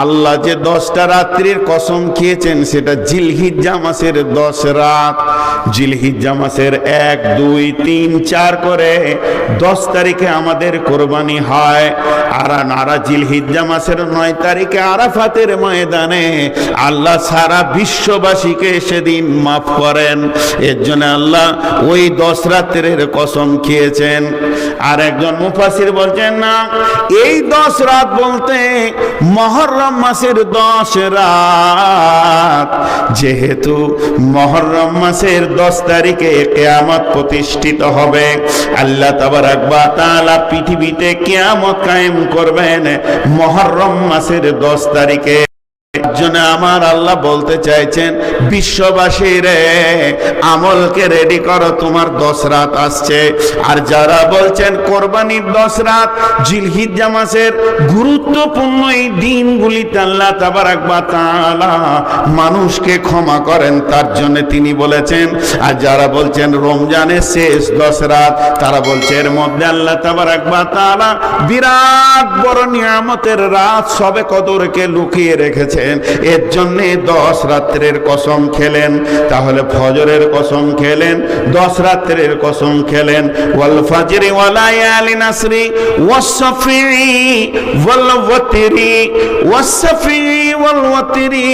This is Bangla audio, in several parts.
আল্লাহ যে 10টা রাত্রির কসম খেয়েছেন সেটা জিলহিজ্জা মাসের 10 রাত। জিলহিজ্জা মাসের 1, 2, 3, 4 করে 10 তারিখে আমাদের কোরবানি হয়। আর জিলহিজ্জা মাসের 9 তারিখে আরাফাতের ময়দানে আল্লাহ সারা বিশ্ববাসীকে সেদিন মাফ করেন। এর জন্য আল্লাহ ওই 10 রাত্রের কসম খেয়েছেন। আর একজন মুফাসসির বলছেন না, এই 10 রাত বলতে মুহররম মাসের 10 রাত। যেহেতু মুহররম মাসের 10 তারিখে কিয়ামত প্রতিষ্ঠিত হবে, আল্লাহ তাবারাক ওয়া তাআলা পৃথিবীতে কিয়ামত কায়েম করবেন মুহররম মাসের 10 তারিখে। জন্য আমার আল্লাহ বলতে চাইছেন বিশ্ববাসীর আমলকে রেডি করো, তোমার 10 রাত আসছে। আর যারা বলছেন কোরবানির 10 রাত, জিলহিজ্জা মাসের গুরুত্বপূর্ণ এই দিনগুলিতে আল্লাহ তাবারাক ওয়া তাআলা মানুষকে ক্ষমা করেন, তার জন্য তিনি বলেছেন। আর যারা বলছেন রমজানের শেষ 10 রাত, তারা বলছে এর মধ্যে আল্লাহ তাবারাক ওয়া তাআলা বিরাট বড় নিয়ামতের রাত সবে কদরকে লুকিয়ে রেখেছেন, এর জন্য 10 রাত্রের কসম খেলেন। তাহলে ফজরের কসম খেলেন, 10 রাত্রের কসম খেলেন। ওয়াল ফাজরি ওয়া লায়ালিন আসরি ওয়াস-শাফি ওয়াল ওয়াতরি ওয়াস-শাফি ওয়াল ওয়াতরি।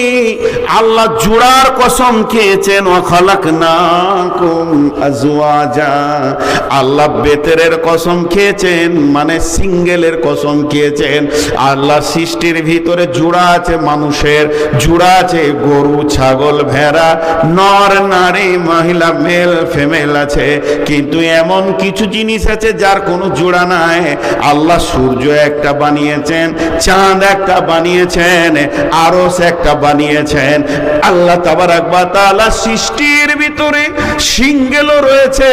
আল্লাহ জোড়ার কসম খেয়েছেন, ওয়া খালাকনাকুম আজওয়াজা। আল্লাহ বেতেরের কসম খেয়েছেন, মানে সিঙ্গেলের কসম খেয়েছেন। আল্লাহ সৃষ্টির ভিতরে জোড়া আছে, মানুষের জোড়া আছে, গরু, ছাগল, ভেড়া, নর নারী, মহিলা, মেল ফিমেল আছে। কিন্তু এমন কিছু জিনিস আছে যার কোনো জোড়া নাই। আল্লাহ সূর্য একটা বানিয়েছেন, চাঁদ একটা বানিয়েছেন, আরশ একটা বানিয়েছেন। আল্লাহ তাবারাক ওয়া তাআলা সৃষ্টির ভিতরে সিঙ্গেলও রয়েছে।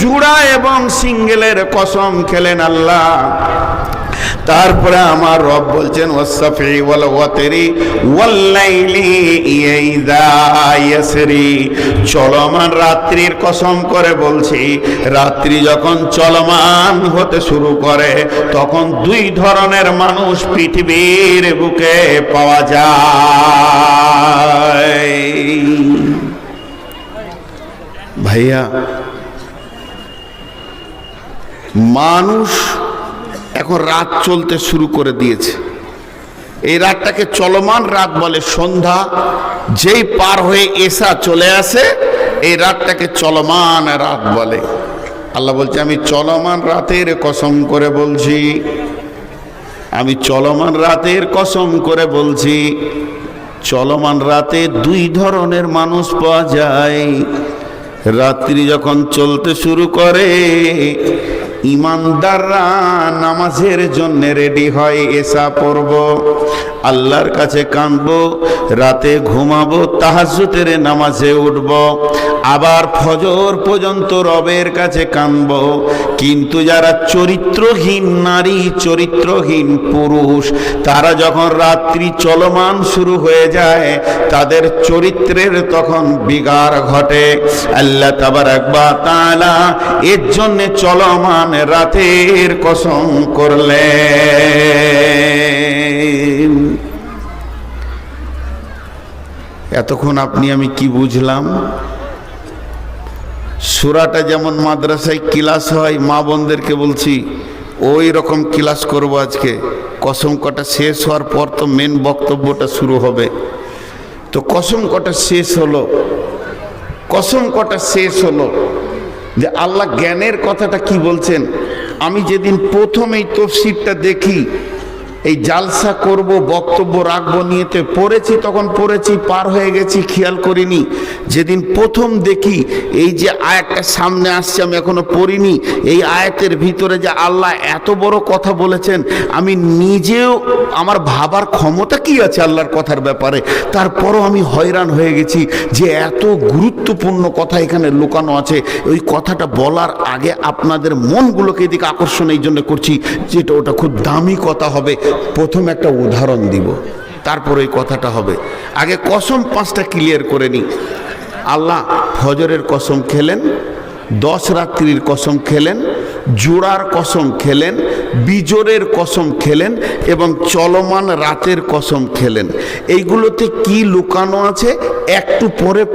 জোড়া এবং সিঙ্গেলের কসম খেলেন আল্লাহ। তারপরে আমার রব বলছেন ওয়াস-শাফি ওয়াল ওয়াতরি ওয়াল লাইলি ইযা ইয়াসরি। চলমান রাত্রির কসম করে বলছি, রাত্রি যখন চলমান হতে শুরু করে তখন 2 ধরনের মানুষ পৃথিবীর বুকে পাওয়া যায়। ভাইয়া, মানুষ এখন রাত চলতে শুরু করে দিয়েছে। এই রাতটাকে চলমান রাত বলে। সন্ধ্যা যেই পার হয়ে এসা চলে আসে, এই রাতটাকে চলমান রাত বলে। আল্লাহ বলছে আমি চলমান রাতের কসম করে বলছি, আমি চলমান রাতের কসম করে বলছি। চলমান রাতে 2 ধরনের মানুষ পাওয়া যায়। রাত্রি যখন চলতে শুরু করে, ইমানদাররা নামাজের জন্য রেডি হয়, এসা পড়ব, আল্লাহর কাছে কাঁদব, রাতে ঘুমাবো, তাহাজ্জুদের নামাজে উঠব, আবার ফজর পর্যন্ত রবের কাছে কাঁদব। কিন্তু যারা চরিত্রহীন নারী, চরিত্রহীন পুরুষ, তারা যখন রাত্রি চলমান শুরু হয়ে যায়, তাদের চরিত্রের তখন বিগাড় ঘটে। আল্লাহ তাবারাক ওয়া তাআলা এর জন্য চলমান রাতের কসম করলেন। এতক্ষণ আপনি আমি কি বুঝলাম? সূরাটা যেমন মাদ্রাসায় ক্লাস হয়, মা বোনদেরকে বলছি ওই রকম ক্লাস করব আজকে। কসম কটা শেষ হওয়ার পর তো মেন বক্তব্যটা শুরু হবে। তো কসম কটা শেষ হলো, কসম কটা শেষ হলো যে আল্লাহ জ্ঞানের কথাটা কি বলছেন। আমি যেদিন প্রথম এই তাফসীরটা দেখি, এই জালসা করব, বক্তব্য রাখবো নিয়েতে পড়েছি, তখন পড়েছি, পার হয়ে গেছি, খেয়াল করিনি। যেদিন প্রথম দেখি এই যে আয়াতটা সামনে আসছে, আমি এখনো পড়িনি, এই আয়াতের ভিতরে যে আল্লাহ এত বড় কথা বলেছেন, আমি নিজেও আমার ভাবার ক্ষমতা কি আছে আল্লাহর কথার ব্যাপারে, তারপরও আমি হয়রান হয়ে গেছি যে এত গুরুত্বপূর্ণ কথা এখানে লুকানো আছে। ওই কথাটা বলার আগে আপনাদের মনগুলোকে এদিকে আকর্ষণ এই জন্য করছি, যেটা ওটা খুব দামি কথা হবে। প্রথম একটা উদাহরণ দিব, তারপর এই কথাটা হবে। আগে কসম 5টা ক্লিয়ার করে নি। আল্লাহ ফজরের কসম খেলেন, 10 রাত্রির কসম খেলেন, জোড়ার কসম খেলেন, বিজোড়ের কসম খেলেন এবং চলমান রাতের কসম খেলেন। এইগুলোতে কি লুকানো আছে একটু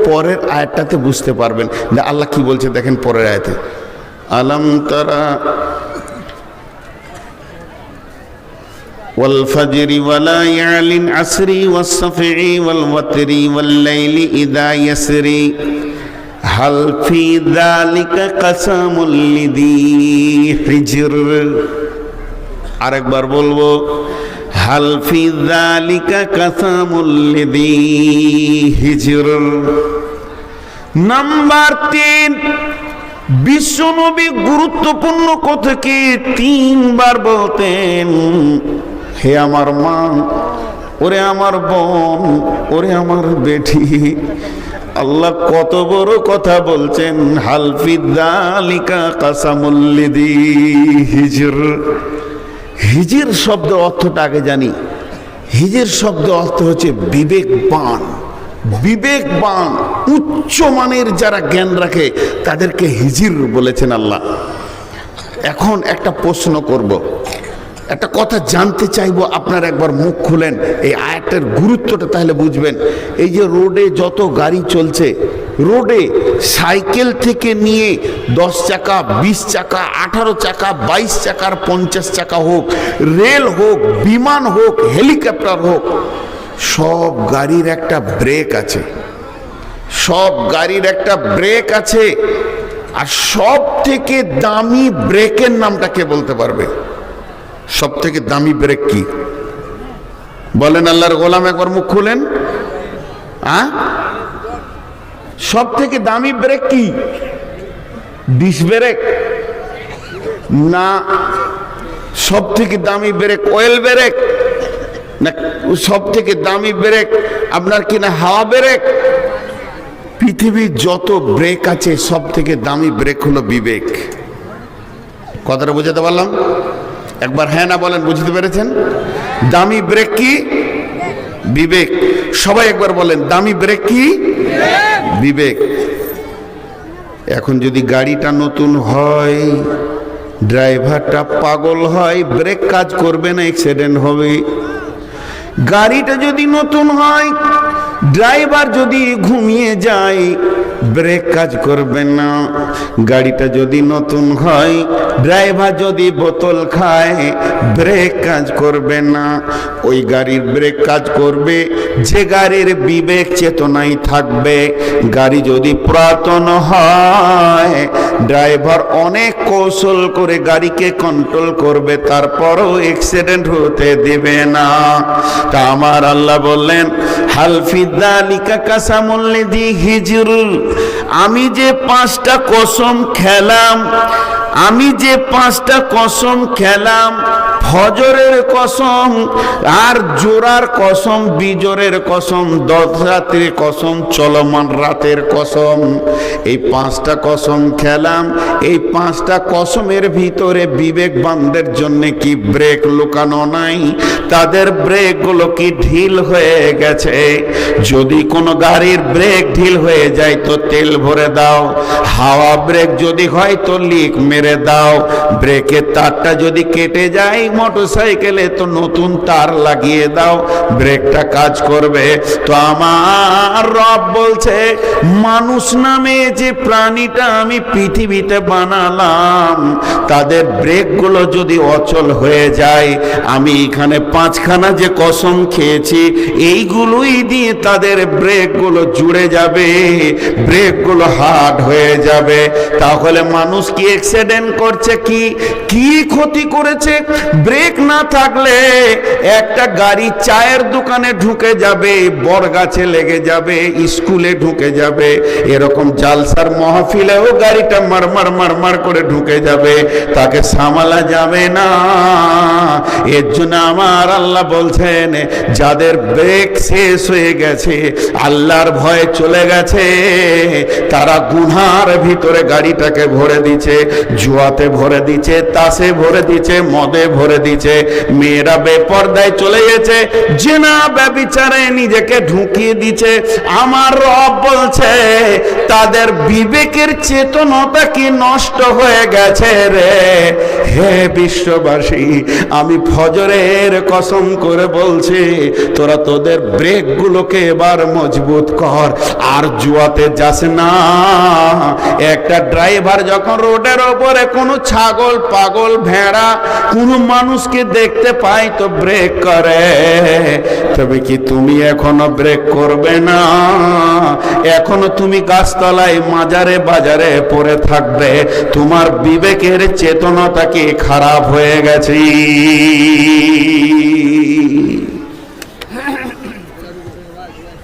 পরের আয়াতটাতে বুঝতে পারবেন যে আল্লাহ কি বলছে। দেখেন পরের আয়াতে, আলাম তারা والفجر وليال عسر والصفع والوتر والليل إذا يسري هل في ذلك قسم لذي حجر। আরেকবার বলবো, হাল ফি যালিকা কাসামুল লিযি হিজর। নাম্বার 3, বিশ্বনবী গুরুত্বপূর্ণ কথাকে 3 বার বলতেন, হে আমার মা, ওরে আমার বোন, ওরে আমার বেটি। আল্লাহ কত বড় কথা বলছেন, হাল ফি যালিকা কাসামুল লিযি হিজর। হিজর শব্দ অর্থটা আগে জানি। হিজর শব্দ অর্থ হচ্ছে বিবেকবান। বিবেকবান, উচ্চ মানের যারা জ্ঞান রাখে তাদেরকে হিজর বলেছেন আল্লাহ। এখন একটা প্রশ্ন করব, একটা কথা জানতে চাইবো, আপনারা একবার মুখ খুলেন, এই আয়াতের গুরুত্বটা তাহলে বুঝবেন। এই যে রোডে যত গাড়ি চলছে, রোডে সাইকেল থেকে নিয়ে 10 চাকা, 20 চাকা, 18 চাকা, 22 চাকার 50 চাকা হোক, রেল হোক, বিমান হোক, হেলিকপ্টার হোক, সব গাড়ির একটা ব্রেক আছে। সব গাড়ির একটা ব্রেক আছে। আর সব থেকে দামি ব্রেকের নামটা কে বলতে পারবে? সব থেকে দামি ব্রেক কি বলেন? আল্লাহর গোলাম একবার মুখ খুলেন। সব থেকে দামি ব্রেক কি? ডিশ ব্রেক না, সব থেকে দামি ব্রেক অয়েল ব্রেক না, সব থেকে দামি ব্রেক আপনার কিনা হাওয়া ব্রেক? পৃথিবীর যত ব্রেক আছে সব থেকে দামি ব্রেক হলো বিবেক। কথাটা বুঝাতে পারলাম? একবার হ্যাঁ না বলেন, বুঝতে পেরেছেন? দামি ব্রেক কি? বিবেক। সবাই একবার বলেন, দামি ব্রেক কি? বিবেক। এখন যদি গাড়িটা নতুন হয়, ড্রাইভারটা পাগল হয়, ব্রেক কাজ করবে না, অ্যাক্সিডেন্ট হবে। গাড়িটা যদি নতুন হয়, ড্রাইভার যদি ঘুমিয়ে যায়, ব্রেক কাজ করবে না। গাড়িটা যদি নতুন হয়, ড্রাইভার যদি বোতল খায়, ব্রেক কাজ করবে না। ওই গাড়ির ব্রেক কাজ করবে যে গাড়ির বিবেক চেতনাই থাকবে। গাড়ি যদি পুরাতন হয়, ড্রাইভার অনেক কৌশল করে গাড়িকে কন্ট্রোল করবে, তারপরও অ্যাক্সিডেন্ট হতে দেবে না। তা আমার আল্লাহ বললেন, হাল ফি যালিকা কাসামুল লিযি হিজর। আমি যে 5টা কসম খেলাম, আমি যে 5টা কসম খেলাম, ফজরের কসম আর জোড়ার কসম, বিজোরের কসম, 10 রাতের কসম, চলমান রাতের কসম, এই 5টা কসম খেলাম। এই 5টা কসমের ভিতরে বিবেকবানদের জন্য কি ব্রেক লুকানো নাই? তাদের ব্রেকগুলো কি ঢিল হয়ে গেছে? যদি কোনো গাড়ির ব্রেক ঢিল হয়ে যায় তো তেল ভরে দাও। হাওয়া ব্রেক যদি হয় তো লিক মেরে দাও। ব্রেকের তারটা যদি কেটে যায় মোটরসাইকেলে তো নতুন তার লাগিয়ে দাও, ব্রেকটা কাজ করবে। তো আমার রব বলছে, মানুষ নামে যে প্রাণীটা আমি পৃথিবীতে বানালাম, তাদের ব্রেকগুলো যদি অচল হয়ে যায়, আমি এখানে 5খানা যে কসম খেয়েছি, এইগুলোই দিয়ে তাদের ব্রেকগুলো জুড়ে যাবে, ব্রেকগুলো হার্ড হয়ে যাবে। তাহলে মানুষ কি অ্যাক্সিডেন্ট করছে? কি ক্ষতি করেছে? ব্রেক না থাকলে একটা গাড়ি চায়ের দোকানে ঢুকে যাবে, বড় গাছে লেগে যাবে, স্কুলে ঢুকে যাবে, এরকম জালসার মাহফিলেও গাড়িটা মারমার মারমার করে ঢুকে যাবে, তাকে সামালা যাবে না। এর জন্য আমার আল্লাহ বলছেন, যাদের ব্রেক শেষ হয়ে গেছে, আল্লাহর ভয়ে চলে গেছে, তারা গুনার ভিতরে গাড়িটাকে ভরে দিচ্ছে, জুয়াতে ভরে দিচ্ছে, তাসে ভরে দিচ্ছে, মদে ভরে করে দিয়েছে, মেয়েরা বেপর্দায় চলে গেছে, জিনা ব্যভিচারে নিজেকে ঢুকিয়ে দিয়েছে। আমার রব বলছে তাদের বিবেকের চেতনতা কি নষ্ট হয়ে গেছে রে। হে বিশ্ববাসী, আমি ফজরের কসম করে বলছি, তোরা তোদের ব্রেক গুলোকে এবার মজবুত কর, আর জুয়াতে যাস না। একটা ড্রাইভার যখন রোডের ওপরে কোনো ছাগল পাগল ভেড়া কোনো মানুষকে দেখতে পায় তো ব্রেক করে, তবে কি তুমি এখনো ব্রেক করবে না? এখনো তুমি গাছতলায় মাজারে বাজারে পড়ে থাকবে? তোমার বিবেকের চেতনতা কি খারাপ হয়ে গেছে?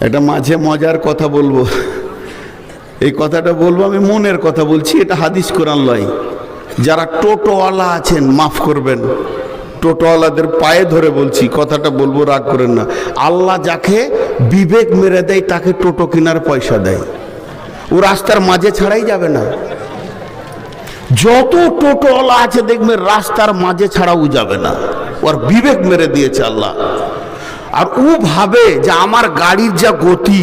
এটা মাঝে মজার কথা বলবো, এই কথাটা বলবো, আমি মনের কথা বলছি, এটা হাদিস কোরআন লয়। যারা টোটোওয়ালা আছেন মাফ করবেন, টোটোওয়ালাদের পায়ে ধরে বলছি, কথাটা বলবো, রাগ করেন না। আল্লাহ যাকে বিবেক মেরে দেয় তাকে টোটো কেনার পয়সা দেয়, ও রাস্তার মাঝে ছাড়াই যাবে না। যত টোটোওয়ালা আছে দেখবে রাস্তার মাঝে ছাড়াও যাবে না, ওর বিবেক মেরে দিয়েছে আল্লাহ। আর ও ভাবে যে আমার গাড়ির যা গতি,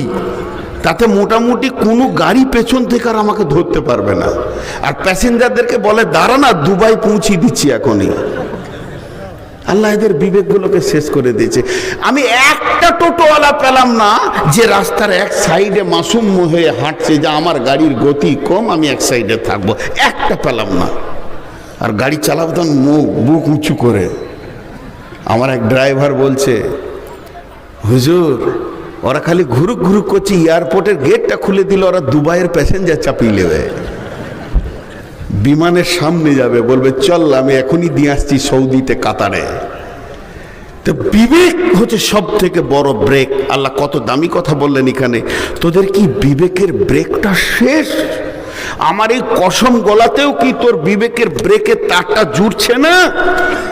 তাতে মোটামুটি কোনো গাড়ি পেছন থেকে আর আমাকে ধরতে পারবে না। আর প্যাসেঞ্জারদেরকে বলে দাঁড়া না, দুবাই পৌঁছিয়ে দিচ্ছি এখনই। আল্লাহ এদের বিবেকগুলোকে শেষ করে দিয়েছে। আমি একটা টোটোওয়ালা পেলাম না যে রাস্তার এক সাইডে মাসুম হয়ে হাঁটছে, যে আমার গাড়ির গতি কম, আমি এক সাইডে থাকবো, একটা পেলাম না। আর গাড়ি চালাবো তখন বুক উঁচু করে। আমার এক ড্রাইভার বলছে, হুজুর ওরা খালি ঘুরুক ঘুরুক করছে, এয়ারপোর্টের গেটটা খুলে দিল, ওরা দুবাইয়ের প্যাসেঞ্জার চাপিয়ে নেবে, বিমানের সামনে যাবে, বলবে চল আমি এখনই দিয়ে আসছি সৌদিতে, কাতারে। তো বিবেক হচ্ছে সব থেকে বড় ব্রেক। আল্লাহ কত দামি কথা বললেন এখানে। তোদের কি বিবেকের ব্রেকটা শেষ? আমার এই কসম গলাতেও কি তোর বিবেকের ব্রেকের তারটা জুড়ছে না?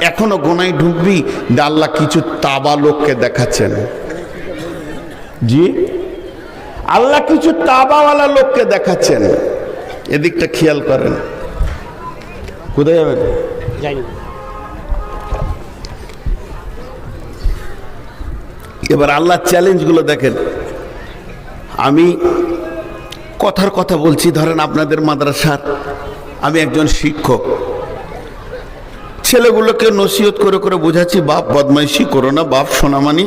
এখনো গোনায় ঢুকবি। আল্লাহ কিছু তাবা লোককে দেখাচ্ছেন, জি আল্লাহ কিছু তাবাওয়ালা লোককে দেখাচ্ছেন, এদিকটা খেয়াল করেন। কোথায় যাবেন? এবার আল্লাহ চ্যালেঞ্জগুলো দেখেন। আমি কথার কথা বলছি, ধরেন আপনাদের মাদ্রাসার আমি একজন শিক্ষক, ছেলেগুলোকে নসিহত করে করে বোঝাচ্ছি, বাপ বদমাইশি করো না, বাপ সোনামানি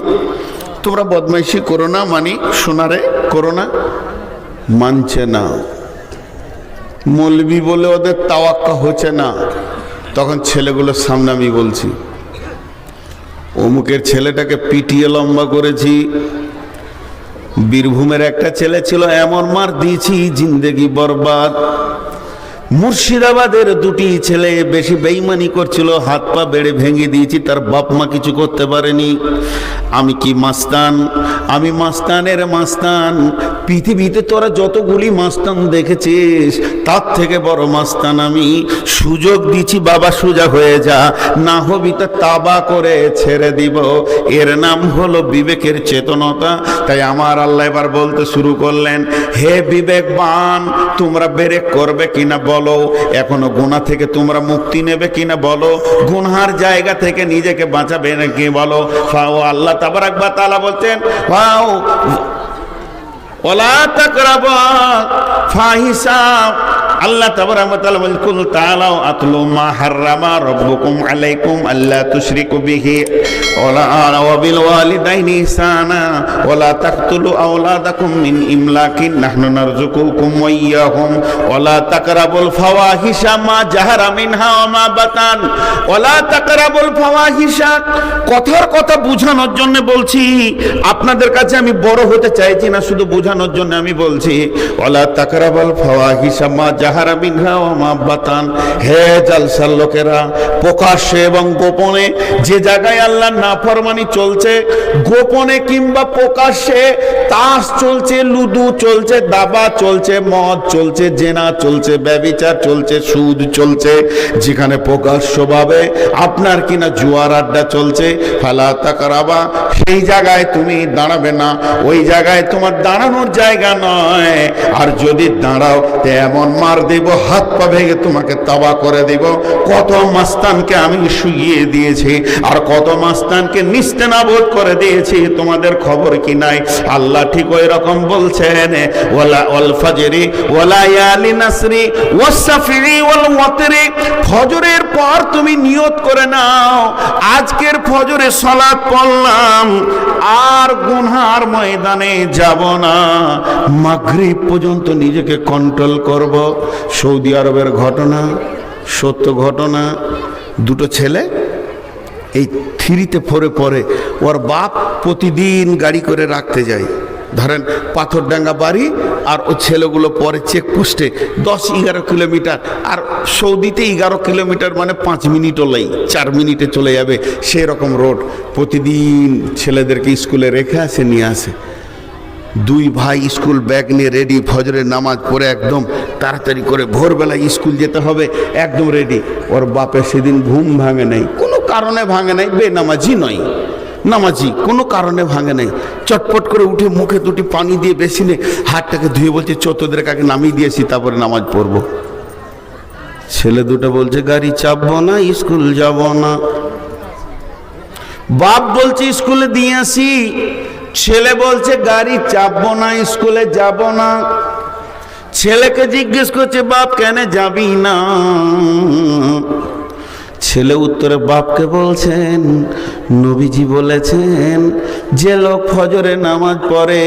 তোমরা বদমাইশি করো না, মানি সোনারে করো না, মানছে না। মৌলবি বলে ওদের তাওয়াক্কা হচ্ছে না। তখন ছেলেগুলোর সামনে আমি বলছি, অমুকের ছেলেটাকে পিটিয়ে লম্বা করেছি, বীরভূমের একটা ছেলে ছিল, এমন মার দিয়েছি জিন্দেগি বরবাদ। মুর্শিদাবাদের দুটি ছেলে বেশি বেঈমানি করছিল, হাত পা বেড়ে ভেঙে দিয়েছি, তার বাপ মা কিছু করতে পারেনি। আমি কি মাস্তান? আমি মাস্তানের মাস্তান। পৃথিবীতে তোরা যতগুলি মাস্তান দেখেছিস তার থেকে বড় মাস্তান আমি। সুযোগ দিচ্ছি বাবা, সোজা হয়ে যা, না হবি তো তাবা করে ছেড়ে দিব। এর নাম হলো বিবেকের চেতনতা। তাই আমার আল্লাহ এবার বলতে শুরু করলেন, হে বিবেকবান, তোমরা ব্রেক করবে কিনা বলো। এখনো গুনাহ থেকে তোমরা মুক্তি নেবে কিনা বলো। গুনহার জায়গা থেকে নিজেকে বাঁচাবে নাকি বলো। ফাও আল্লাহ তাবারাক ওয়া তাআলা বলতেন, ফাও ওয়ালা তাকরাবু ফাহিশা। আল্লাহ তাবারাক ওয়া তাআলা বলেন, কুল তাআলাউ আতলু মা হাররামা রাব্বুকুম আলাইকুম আল্লা তুশরিকু বিহি ওয়া বিল ওয়ালিদাইনি ইহসানা ওয়ালা তাকতুলু আওলাদাকুম মিন ইমলাকিন নাহনু নারযুকুকুম ওয়া ইয়্যাহুম ওয়ালা তাকরাবুল ফাওয়াহিশা মা জাহারা মিনহা ওয়া মা বাতান ওয়ালা তাকরাবুল ফাওয়াহিশা। কথার কথা বোঝানোর জন্য বলছি, আপনাদের কাছে আমি বড় হতে চাইছি না, শুধু বোঝানোর জন্য আমি বলছি, ওয়ালা তাকরাবুল ফাওয়াহিশা মা জাহারা মিনহা ওয়া মা বাতান। হে জালসার লোকেরা, প্রকাশ্যে এবং গোপনে যে জায়গায় আল্লাহ নাফরমানি চলছে, গোপনে কিংবা প্রকাশ্যে তাস চলছে, লুডু চলছে, দাবা চলছে, মদ চলছে, জেনা চলছে, ব্যভিচার চলছে, সুদ চলছে, যেখানে প্রকাশ্যভাবে আপনার কিনা জুয়ার আড্ডা চলছে, ফালা তাকরাবা, সেই জায়গায় তুমি দাঁড়াবে না। ওই জায়গায় তোমার দাঁড়ানোর জায়গা নয়। আর যদি দাঁড়াও তো এমন মার দেব, হাত পা ভেঙে তোমাকে তাবা করে দেব। কত মাস্তানকে আমি শুইয়ে দিয়েছি, আর কত মাস্তানকে নিস্তেনাবুদ করে দিয়েছি, তোমাদের খবর কি নাই? আল্লাহ ঠিক ওই রকম বলছেন, ওয়ালা ওয়াল ফাজরি ওয়ালা ইয়ালি নাসরি ওয়াসফি ওয়াল ওয়াতরি। ফজরের পর তুমি নিয়ত করে নাও, আজকের ফজরে সালাত পড়লাম, আর গুনহার ময়দানে যাব না, মাগরিব পর্যন্ত নিজেকে কন্ট্রোল করব। সৌদি আরবের ঘটনা, সত্য ঘটনা। দুটো ছেলে এই 3-তে 4-এ পড়ে, ওর বাপ প্রতিদিন গাড়ি করে রাখতে যায়। ধরেন পাথরডাঙ্গা বাড়ি, আর ও ছেলেগুলো পরে চেকপোস্টে 10-11 কিলোমিটার, আর সৌদিতে 11 কিলোমিটার মানে 5 মিনিটও লাই, 4 মিনিটে চলে যাবে, সেরকম রোড। প্রতিদিন ছেলেদেরকে স্কুলে রেখে আসে, নিয়ে আসে। দুই ভাই স্কুল ব্যাগ নিয়ে রেডি, ফজরের নামাজ পড়ে একদম তাড়াতাড়ি করে ভোরবেলায় স্কুল যেতে হবে, একদম রেডি। ওর বাপের সেদিন ঘুম ভাঙে নাই, কোনো কারণে ভাঙে নাই, বেনামাজি নয়, নামাজি, কোনো কারণে ভাঙে নাই। চটপট করে উঠে মুখে দুটি পানি দিয়ে বেসিনে হাতটাকে ধুয়ে বলছে, চোদ্দদের কাকে নামিয়ে দিয়েছি, তারপরে নামাজ পড়বো। ছেলে দুটো বলছে গাড়ি চাপবো না, স্কুল যাব না। বাপ বলছে স্কুলে দিয়ে আসি, ছেলে বলছে গাড়ি চাপবো না, স্কুলে যাব না। ছেলেকে জিজ্ঞেস করছে বাপ কেন যাবি না? ছেলে উত্তরে বাপকে বলছেন, নবীজি বলেছেন যে লোক ফজরে নামাজ পড়ে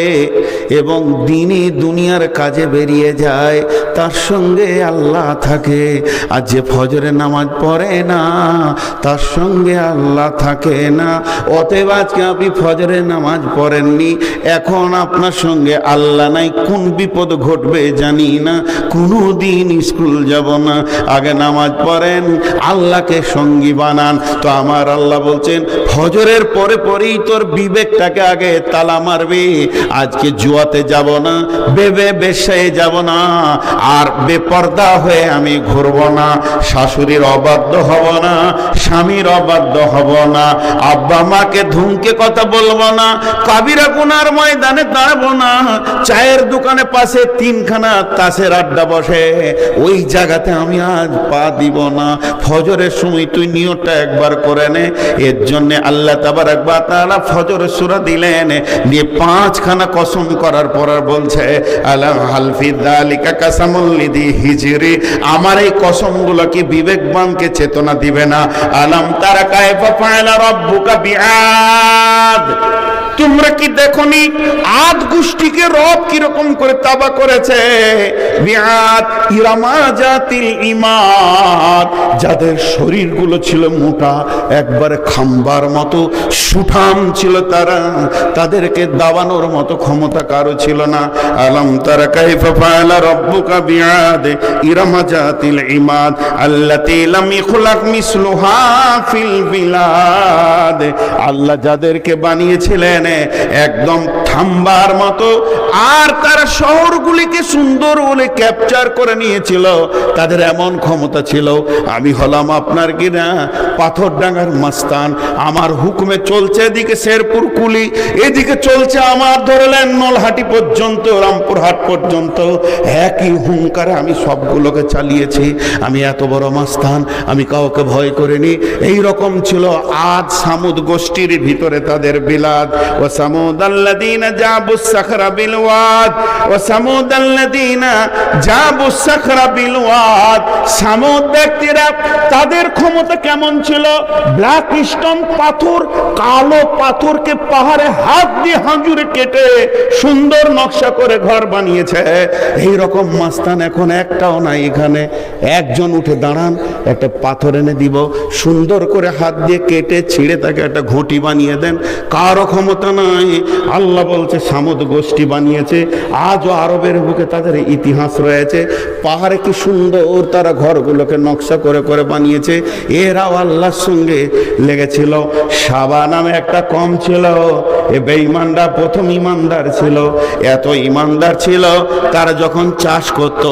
এবং দিনে দুনিয়ার কাজে বেরিয়ে যায় তার সঙ্গে আল্লাহ থাকে, আর যে ফজরে নামাজ পড়ে না তার সঙ্গে আল্লাহ থাকে না। অতএব আজকে আপনি ফজরে নামাজ পড়েননি, এখন আপনার সঙ্গে আল্লাহ নাই, কোন বিপদ ঘটবে জানি না, কোনো দিন স্কুল যাব না। আগে নামাজ পড়েন, আল্লাহকে সঙ্গী বানান। তো আমার আল্লাহ বলছেন ফজরের পরে পরেই তোর বিবেকটাকে আগে তালা মারবি। আজকে জুয়াতে যাব না, বেশ্যায় যাব না, আর বেপর্দা হয়ে আমি ঘুরব না, শাশুড়ির অবাধ্য হব না, স্বামীর অবাধ্য হব না, আব্বা মাকে ধুমকে কথা বলবো না, কাবিরা গুনার ময়দানে দাঁড়াবো না, চায়ের দোকানে পাশে 3খানা তাসের আড্ডা বসে ওই জায়গাতে আমি আজ পা দিব না। ফজরের সময় তুই নিয়তটা একবার করে নে। এর জন্য আল্লাহ তাবারাক ওয়া তাআলা ফজরের সূরা দিলেন, দিয়ে 5খানা কসম করার পর বলছে আলাম হাল ফি যালিকা কাসামুল লিদি হিজরি। আমার এই কসমগুলো কি বিবেকবানকে চেতনা দিবে না? আলাম তারা কায়ফা ফাআলা রাব্বুকা বিআদ। তোমরা কি দেখনি আদ গোষ্ঠীকে রব কিরকম করে তাবা করেছে? বিআদ ইরামা জাতিল ইমাদ, যাদের শরীরগুলো ছিল মোটা, একবারে খাম্বার মতো সুঠাম ছিল, তাদেরকে দাবানোর মতো ক্ষমতা কারো ছিল না। আলাম তারা কাইফা ফাআলা রাব্বুকা বিআদ ইরামা জাতিল ইমাদ আল্লাতী লাম ইখলাক মিসলুহা ফিল বিলাদ। আল্লাহ যাদেরকে বানিয়েছিলেন একদম থাম্বার মতো, আর তারা শহরগুলিকে সুন্দর বলে ক্যাপচার করে নিয়েছিল, তাদের এমন ক্ষমতা ছিল। আমি হলাম আপনার কিনা পাথরডাঙ্গার মাস্তান, আমার হুকুমে চলছে এদিকে শেরপুর কুলি, এদিকে চলছে আমার ধরলেন নলহাটি পর্যন্ত, রামপুরহাট পর্যন্ত, একই হুঙ্কারে আমি সবগুলোকে চালিয়েছি। আমি এত বড় মাস্তান, আমি কাউকে ভয় করিনি। এই রকম ছিল আদ সামুদ গোষ্ঠীর ভিতরে তাদের বিলাদ। ও সামুদ আল্লাযীনা জাবুস সাখরা বিল ওয়াদ, ও সামুদ আল্লাযীনা জাবুস সাখরা বিল ওয়াদ। সামুদ ব্যক্তিরা তাদের ক্ষমতা কেমন ছিল? ব্ল্যাক স্টোন পাথর, কালো পাথরকে পাহাড়ে হাত দিয়ে হাঁজুরে কেটে সুন্দর নকশা করে ঘর বানিয়েছে। এই রকম মাস্তান এখন একটাও নাই এখানে। একজন উঠে দাঁড়ান, একটা পাথর এনে দিব, সুন্দর করে হাত দিয়ে কেটে ছিঁড়ে তাকে একটা ঘটি বানিয়ে দেন, কারো ক্ষমতা নাই। আল্লাহ বলছে সামুদ গোষ্ঠী বানিয়েছে, আজও আরবের বুকে তাদের ইতিহাস রয়েছে। পাহাড়ে কি সুন্দর তারা ঘরগুলোকে নকশা করে করে বানিয়েছে। এরাও আল্লাহর সঙ্গে লেগেছিল। সাবা নামে একটা কম ছিল, এ বেঈমানরা প্রথম ইমানদার ছিল। এত ইমানদার ছিল, তারা যখন চাষ করত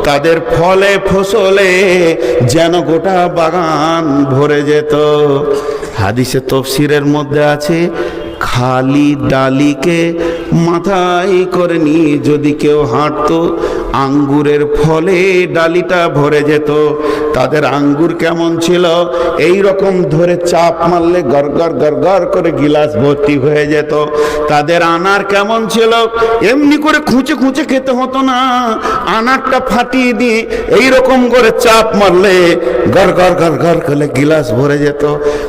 তাদের ফলে ফসলে যেন গোটা বাগান ভরে যেত। হাদিসে তফসিরের মধ্যে আছে, খালি ডালিকে মাথায় করে নিয়ে যদি কেউ হাঁটতো আঙ্গুরের ফলে ডালিটা ভরে যেত। তাদের আঙ্গুর কেমন ছিল, এই রকম ধরে চাপ মারলে গড়গড় গড়গড় করে গিলাস ভর্তি হয়ে যেত। তাদের আনার কেমন ছিল, এমনি করে খুঁচে খুঁচে খেতে হতো না, আনারটা ফাটিয়ে দিয়ে এই রকম করে চাপ মারলে গড়গড় গড়গড় করে গিলাস ভরে যেত।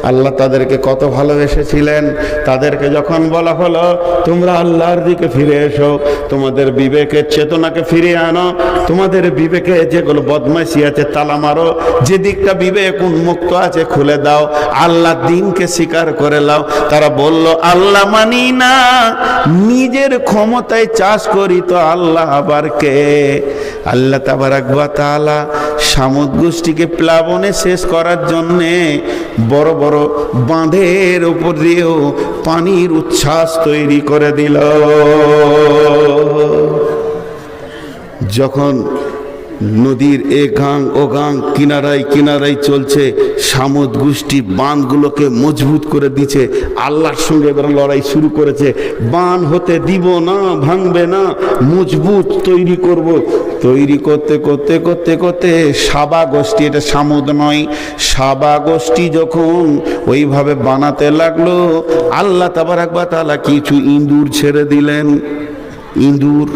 আল্লাহ তাদেরকে কত ভালোবেসেছিলেন। তাদেরকে যখন বলা হলো তোমরা আল্লাহর দিকে ফিরে এসো, তোমাদের বিবেকের চেতনাকে ফিরিয়ে আনো, তোমাদের বিবেকে যেগুলো বদমাইশি আছে তালা মারো, যে দিকটা বিবেক উন্মুক্ত আছে খুলে দাও, আল্লাহ দিনকে স্বীকার করে নাও। তারা বলল আল্লাহ মানি না, নিজের ক্ষমতায় চাষ করি তো আল্লাহ আবার কে? আল্লাহ তাবারাক ওয়া তাআলা সামুদ গোষ্ঠীকে প্লাবনে শেষ করার জন্যে বড় বড় বাঁধের উপর দিয়েও পানির উচ্ছ্বাস তৈরি করে দিল। যখন নদীর এ গাং ও গাং কিনারায় কিনারায় চলছে, সামুদ গোষ্ঠী বাঁধগুলোকে মজবুত করে দিচ্ছে, আল্লাহর সঙ্গে এবার লড়াই শুরু করেছে। বাঁধ হতে দিব না, ভাঙবে না, মজবুত তৈরি করব। তৈরি করতে করতে করতে করতে সাবা গোষ্ঠী, এটা সামুদ নয়, সাবা গোষ্ঠী যখন ওইভাবে বানাতে লাগলো, আল্লাহ তাবারাক ওয়া তাআলা কিছু ইঁদুর ছেড়ে দিলেন। ইঁদুর,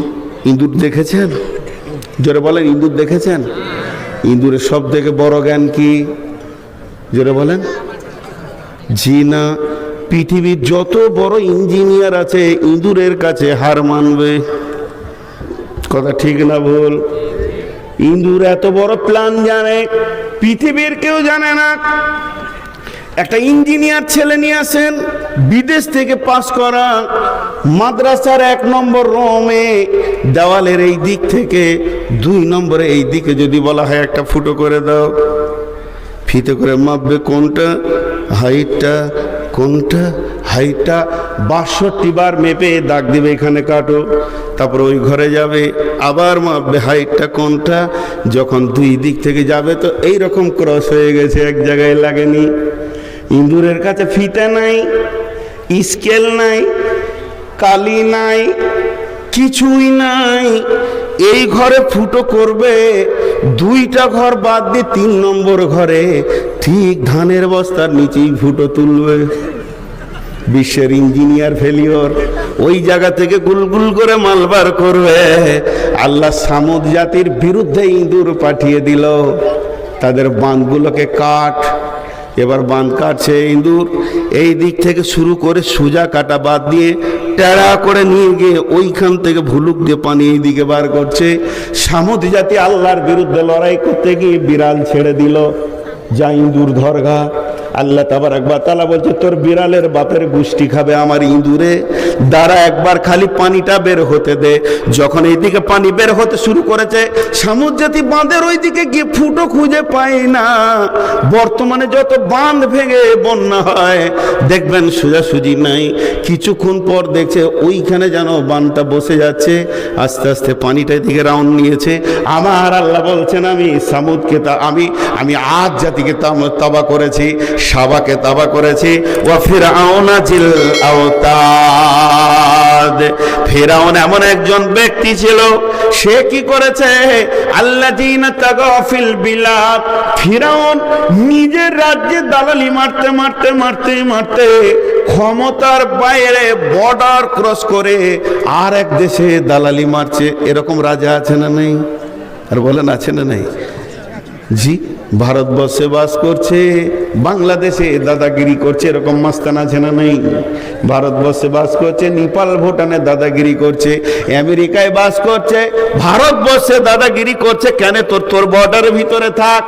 ইঁদুর দেখেছেন? জোরে বলেন, ইঁদুর দেখেছেন? ইঁদুরের সব থেকে বড় জ্ঞান কি? জোরে বলেন। জি না, পৃথিবীর যত বড় ইঞ্জিনিয়ার আছে ইঁদুরের কাছে হার মানবে। কথা ঠিক না ভুল? ইঁদুর এত বড় প্ল্যান জানে, পৃথিবীর কেউ জানে না। একটা ইঞ্জিনিয়ার ছেলে নিয়ে আসেন, বিদেশ থেকে পাস করা, মাদ্রাসার 1 নম্বর রুমে দেওয়ালের এই দিক থেকে 2 নম্বরে এই দিকে যদি বলা হয় একটা ফুটো করে দাও, ফিতে করে মাপবে কোনটা হাইটটা, কোনটা হাইটটা, 62 বার মেপে দাগ দিবে এখানে কাটো, তারপর ওই ঘরে যাবে আবার মাপবে হাইটটা কোনটা। যখন 2 দিক থেকে যাবে তো এই রকম ক্রস হয়ে গেছে, এক জায়গায় লাগেনি। ইঁদুরের কাছে ফিতা নাই, স্কেল নাই, কালি নাই, কিছুই নাই। এই ঘরে ফুটো করবে, 2টা ঘর বাদ দিয়ে 3 নম্বর ঘরে ঠিক ধানের বস্তার নিচেই ফুটো তুলবে। বিশ্বের ইঞ্জিনিয়ার ফেলিওর, ওই জায়গা থেকে গুলগুল করে মালবার করবে। আল্লাহ সামুদ জাতির বিরুদ্ধে ইঁদুর পাঠিয়ে দিল, তাদের বাঁধগুলোকে কাট। এবার বাঁধ কাটছে ইঁদুর, এই দিক থেকে শুরু করে সোজা কাটা বাদ দিয়ে টেরা করে নিয়ে গিয়ে ওইখান থেকে ভুলুক দিয়ে পানি এই দিকে বার করছে। সামুদ জাতি আল্লাহর বিরুদ্ধে লড়াই করতে গিয়ে বিড়াল ছেড়ে দিল, যা ইঁদুর ধরগা। আল্লাহ তাবারাক ওয়া তাআলা বলছে তোর বিড়ালের বাপের গোষ্ঠী খাবে আমার ইঁদুরে, দ্বারা একবার খালি পানিটা বের হতে দে। যখন এইদিকে পানি বের হতে শুরু করেছে, সামুদ জাতি বাঁধের ওইদিকে গিয়ে ফুটো খুঁজে পায় না। বর্তমানে যত বাঁধ ভেঙে বন্যা হয় দেখবেন সোজাসুজি নাই, কিছুক্ষণ পর দেখছে ওইখানে যেন বাঁধটা বসে যাচ্ছে, আস্তে আস্তে পানিটা এদিকে রাউন্ড নিয়েছে। আমার আল্লাহ বলছেন আমি সামুদকে আমি আদ জাতিকে তাবা করেছি, সাবাকে তাবা করেছি। ওয়া ফিরআউনা জিল আওতাদ, ফিরআউন এমন একজন ব্যক্তি ছিল, সে কি করেছে? আল্লাযীনা তাগাও ফিল বিলাদ, ফিরআউন নিজের রাজ্যে দালালি মারতে মারতে মারতে মারতে ক্ষমতার বাইরে বর্ডার ক্রস করে আর এক দেশে দালালি মারছে। এরকম রাজা আছে না নেই? আর বলেন আছে না নেই? জি, ভারতবর্ষে বাস করছে, বাংলাদেশে দাদাগিরি করছে, এরকম মাস্তান আছে না নেই? ভারতবর্ষে বাস করছে, নেপাল ভুটানে দাদাগিরি করছে, আমেরিকায় বাস করছে, ভারতবর্ষে দাদাগিরি করছে। কেন? তোর বর্ডারের ভিতরে থাক,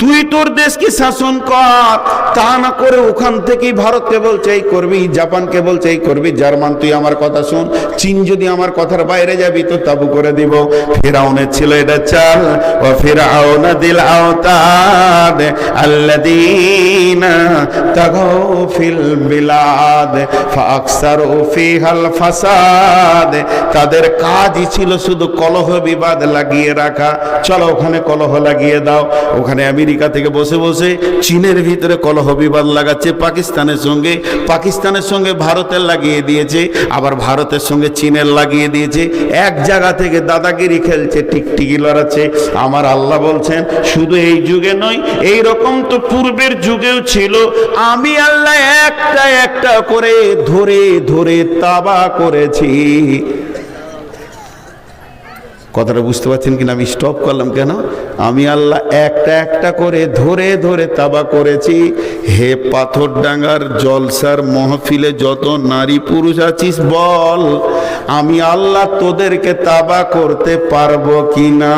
তুই তোর দেশকে শাসন কর। তা না করে ওখান থেকেই ভারতকে বলছে এই করবি, জাপানকে বলছে এই করবি, জার্মান তুই আমার কথা শোন, চীন যদি আমার কথার বাইরে যাবি তো তাবু করে দিব। ফিরআউনের ছিল এটা চাল। ও ফিরআউনা দিল আওতা ইবাদ আল্লাযীনা তাগাউ ফিল বিলাদ ফাকসারু ফিহাল ফাসাদ। তাদের কাজই ছিল শুধু কলহ বিবাদ লাগিয়ে রাখা। চলো ওখানে কলহ লাগিয়ে দাও। ওখানে আমেরিকা থেকে বসে বসে চীনের ভিতরে কলহ বিবাদ লাগাচ্ছে পাকিস্তানের সঙ্গে, পাকিস্তানের সঙ্গে ভারতের লাগিয়ে দিয়েছে, আবার ভারতের সঙ্গে চীনের লাগিয়ে দিয়েছে। এক জায়গা থেকে দাদাগিরি খেলছে, টিকটিকি লড়াচ্ছে। আমার আল্লাহ বলছেন শুধু এই যুগে নয়, এই রকম তো পূর্বের যুগেও ছিল। আমি আল্লাহ একটা একটা করে ধরে ধরে তাবা করেছি। কথাটা বুঝতে পারছেন কিনা? আমি স্টপ করলাম কেন? আমি আল্লাহ একটা একটা করে ধরে ধরে তাবা করেছি। হে পাথরডাঙ্গার জলসার মহফিলে যত নারী পুরুষ আছিস বল, আমি আল্লাহ তোদেরকে তাবা করতে পারবো কিনা?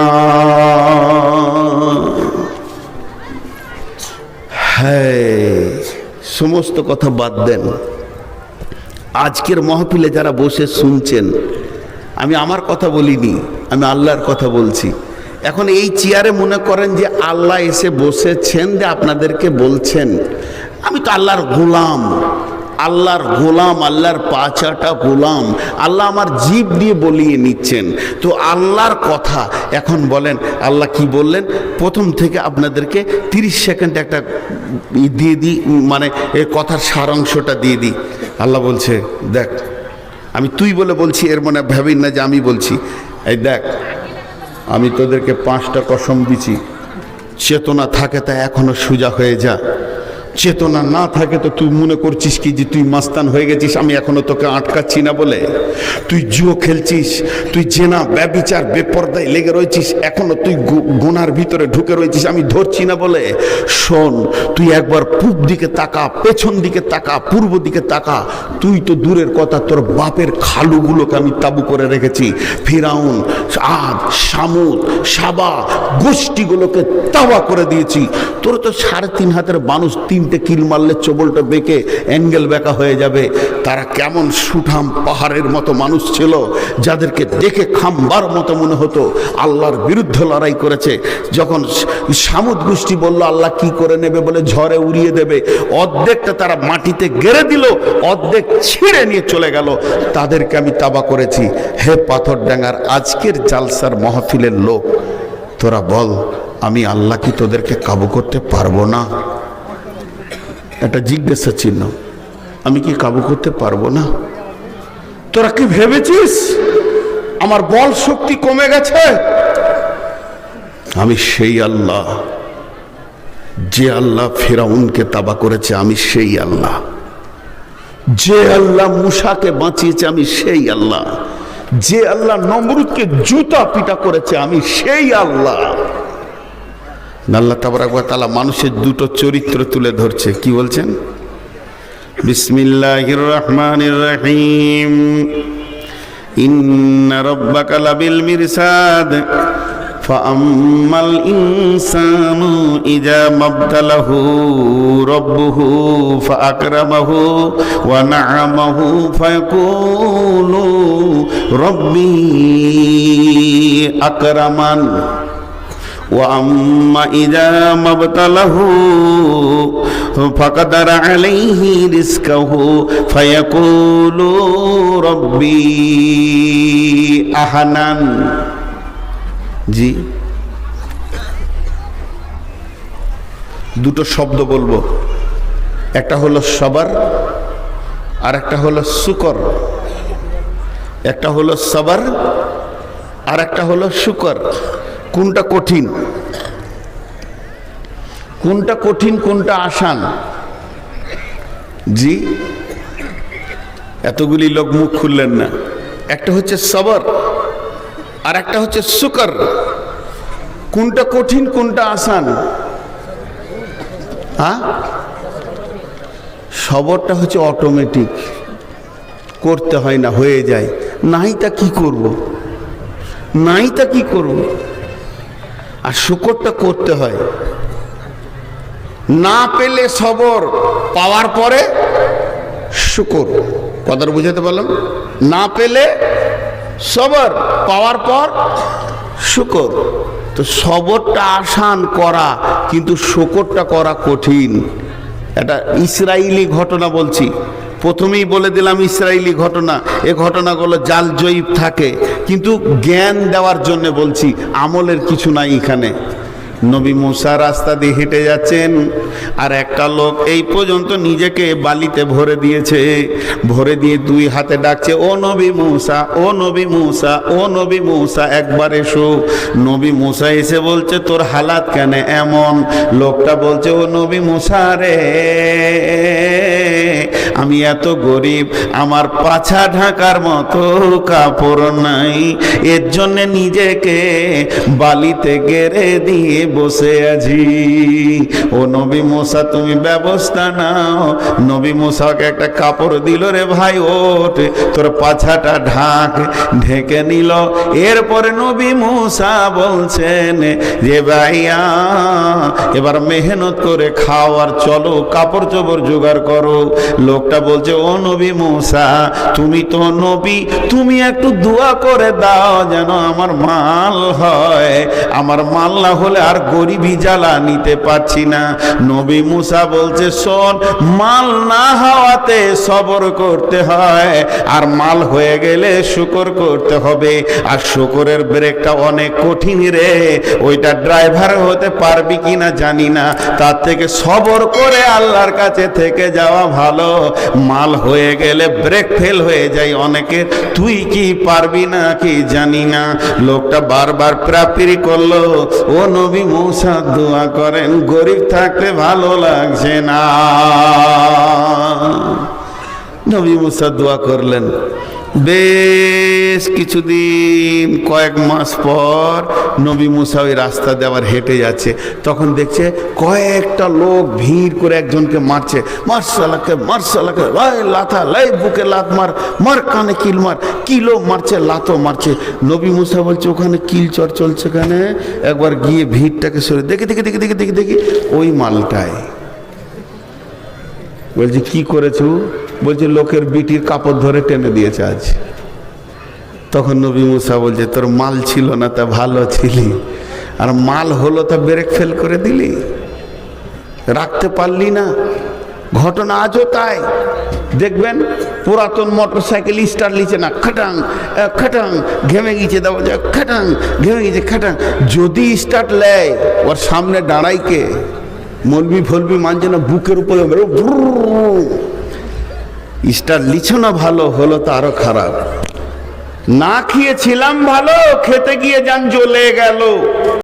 হ্যাঁ, সমস্ত কথা বাদ দেন। আজকের মহফিলে যারা বসে শুনছেন, আমি আমার কথা বলিনি, আমি আল্লাহর কথা বলছি। এখন এই চেয়ারে মনে করেন যে আল্লাহ এসে বসেছেন, যে আপনাদেরকে বলছেন। আমি তো আল্লাহর গোলাম, আল্লাহর গোলাম, আল্লাহর পাঁচাটা গোলাম। আল্লাহ আমার জিভ দিয়ে বলিয়ে নিচ্ছেন। তো আল্লাহর কথা এখন বলেন আল্লাহ কি বললেন। প্রথম থেকে আপনাদেরকে 30 সেকেন্ড একটা দিয়ে দিই, মানে এই কথার সারাংশটা দিয়ে দিই। আল্লাহ বলছে, দেখ আমি তুই বলে বলছি, এর মানে ভাবিন না যে আমি বলছি। এই দেখ, আমি তোদেরকে 5টা কসম দিছি। চেতনা থাকে তা এখনো সোজা হয়ে যা, চেতনা না থাকে তো তুই মনে করছিস কি যে তুই মাস্তান হয়ে গেছিস, আমি এখনো তোকে আটকাচ্ছি না বলে। তুই জুয়ো খেলছিস, তুই জেনা ব্যভিচার বেপরদায় লেগে রয়েছিস, এখনো তুই গোনার ভিতরে ঢুকে রয়েছিস, আমি ধরছি না বলে। শোন, তুই একবার পূব দিকে তাকা, পেছন দিকে তাকা, পূর্ব দিকে তাকা। তুই তো দূরের কথা, তোর বাপের খালুগুলোকে আমি তাবু করে রেখেছি। ফিরাউন, আদ, সামুদ, সাবা গোষ্ঠীগুলোকে তাবা করে দিয়েছি। তোর তো 3.5 হাতের মানুষ 3টে কিল মারলে চবলটা বেঁকে অ্যাঙ্গেল বেঁকা হয়ে যাবে। তারা কেমন সুঠাম পাহাড়ের মতো মানুষ ছিল, যাদেরকে দেখে খাম্বার মতো মনে হতো। আল্লাহর বিরুদ্ধে লড়াই করেছে। যখন সামুদ গোষ্ঠী বলল আল্লাহ কি করে নেবে বলে, ঝড়ে উড়িয়ে দেবে, অর্ধেকটা তারা মাটিতে গেড়ে দিল, অর্ধেক ছিঁড়ে নিয়ে চলে গেল। তাদেরকে আমি তাবা করেছি। হে পাথরডাঙ্গার আজকের জালসার মাহফিলের লোক, তোরা বল আমি আল্লাহ কি তোদেরকে কাবু করতে পারবো না? একটা জিজ্ঞাসা চিহ্ন। আমি কি কাবু করতে পারবো না? তোরা কি ভেবেছিস আমার বল শক্তি কমে গেছে? আমি সেই আল্লাহ, যে আল্লাহ ফিরাউনকে তাবা করেছে, আমি সেই আল্লাহ। যে আল্লাহ মুসাকে বাঁচিয়েছে, আমি সেই আল্লাহ। যে আল্লাহ নমরুদকে জুতা পিটা করেছে, আমি সেই আল্লাহ। আল্লাহ তাবারক ওয়া তাআলা মানুষের দুটো চরিত্র তুলে ধরছে। কি বলছেন? বিসমিল্লাহির রহমানির রহিম। ইন্না রাব্বাকা লাবিল মিরসাদ ফাআম্মাল ইনসানু ইযা মাবতালাহু রাব্বুহু ফাআকরামাহু ওয়া না'আমাহু ফায়াকুলু রাব্বি আকরামান وَأَمَّا إِذَا مَا ابْتَلَاهُ فَقَدَرَ عَلَيْهِ رِزْقَهُ فَيَقُولُ رَبِّي أَهَانَنِ। জি, দুটো শব্দ বলবো, একটা হলো সবর আর একটা হলো শুকর। একটা হলো সবর আর একটা হলো শুকর। কোনটা কঠিন, কোনটা কঠিন, কোনটা আসান? জি, এতগুলি লোক মুখ খুললেন না। একটা হচ্ছে সবর আর একটা হচ্ছে শুকর। কোনটা কঠিন, কোনটা আসান? হ্যাঁ, সবরটা হচ্ছে অটোমেটিক, করতে হয় না, হয়ে যায়। নাইটা কি করব, নাইটা কি করব? আর শুকরটা করতে হয়। না পেলে সবর, পাওয়ার পরে শুকর। কথাটা বুঝাতে পারলাম? না পেলে সবর, পাওয়ার পর শুকর। তো সবরটা আসান করা, কিন্তু শকরটা করা কঠিন। এটা ইসরায়েলি ঘটনা বলছি, প্রথমেই বলে দিলাম ইসরায়েলি ঘটনা। এ ঘটনাগুলো জাল জয়ীব থাকে, কিন্তু জ্ঞান দেওয়ার জন্য বলছি, আমলের কিছু নাই এখানে। নবী মুসা রাস্তা দিয়ে হেঁটে যাচ্ছেন, আর একটা লোক এই পর্যন্ত নিজেকে বালিতে ভরে দিয়েছে, ভরে দিয়ে দুই হাতে ডাকছে, ও নবী মুসা, ও নবী মুসা, ও নবী মুসা, একবার এসো। নবী মুসা এসে বলছে, তোর হালাত কেন এমন? লোকটা বলছে, ও নবী মুসা রে, আমি এত গরিব, আমার পাছা ঢাকার মতো কাপড় নাই, এর জন্য নিজেকে বালিতে গেড়ে দিয়ে বসে আছি। ও নবী মুসা, তুমি ব্যবস্থা নাও। নবী মুসাকে একটা কাপড় দিল, রে ভাই ওঠ, তোর পাছাটা ঢাক। ঢেকে নিল। এরপরে নবী মুসা বলছেন যে ভাইয়া, এবার মেহনত করে খাও, আর চলো কাপড় চোপড় জোগাড় করো। লোকটা বলছে, ও নবী মুসা, তুমি তো নবী, তুমি একটু দোয়া করে দাও যেন আমার মাল হয়, আমার মাল না হলে আর গরিবি জ্বালা নিতে পারছি না। নবী মুসা বলছে, শোন, মাল না হওয়াতে সবর করতে হয়, আর মাল হয়ে গেলে শুকর করতে হবে। আর শুকরের ব্রেকটা অনেক কঠিন রে, ওইটা ড্রাইভার হতে পারবি কিনা জানি না, তার থেকে সবর করে আল্লাহর কাছে থেকে যাওয়া ভালো। মাল হয়ে গেলে ব্রেক ফেল হয়ে যায় অনেকের, তুই কি পারবি না কি জানি না। লোকটা বারবার প্রাপিরি করলো, ও নবী মুসা দোয়া করেন, গরিব থাকতে ভালো লাগছে না। নবী মুসা দোয়া করলেন। বেশ কিছুদিন, কয়েক মাস পর নবী মুসা ওই রাস্তা দিয়ে আবার হেঁটে যাচ্ছে, তখন দেখছে কয়েকটা লোক ভিড় করে একজনকে মারছে। মার্শালাকে মার্শালাকে, লাই লাথা, লাই বুকে লাত মার, মার কানে কিল মার। কিলো মারছে, লাতও মারছে। নবী মুসা বলছে, ওখানে কিল চর চলছে কেন? একবার গিয়ে ভিড়টাকে সরে দেখি দেখি দেখি দেখি দেখি দেখি ওই মালটায়। বলছে, কি করেছো? বলছে, লোকের বিটির কাপড় ধরে টেনে দিয়েছে আজ। তখন নবী মুসা বলছে, তোর মাল ছিল না তা ভালো ছিলি, আর মাল হলো তা ব্রেক ফেল করে দিলি, রাখতে পারলি না। ঘটনা আজও তাই। দেখবেন পুরাতন মোটর সাইকেল স্টার্ট লিছে না, খাটাং খাটাং, ঘেমে গিয়েছে, দেওয়া যায় খাটাং, ঘেমে গিয়েছে খাটাং। যদি স্টার্ট লেয়, ওর সামনে দাঁড়াইকে মলবি ফলবি মানছে না, বুকের উপরে স্টার লিছো না, ভালো হলো তো আরো খারাপ। না খেয়েছিলাম ভালো, খেতে গিয়ে যান জ্বলে গেল।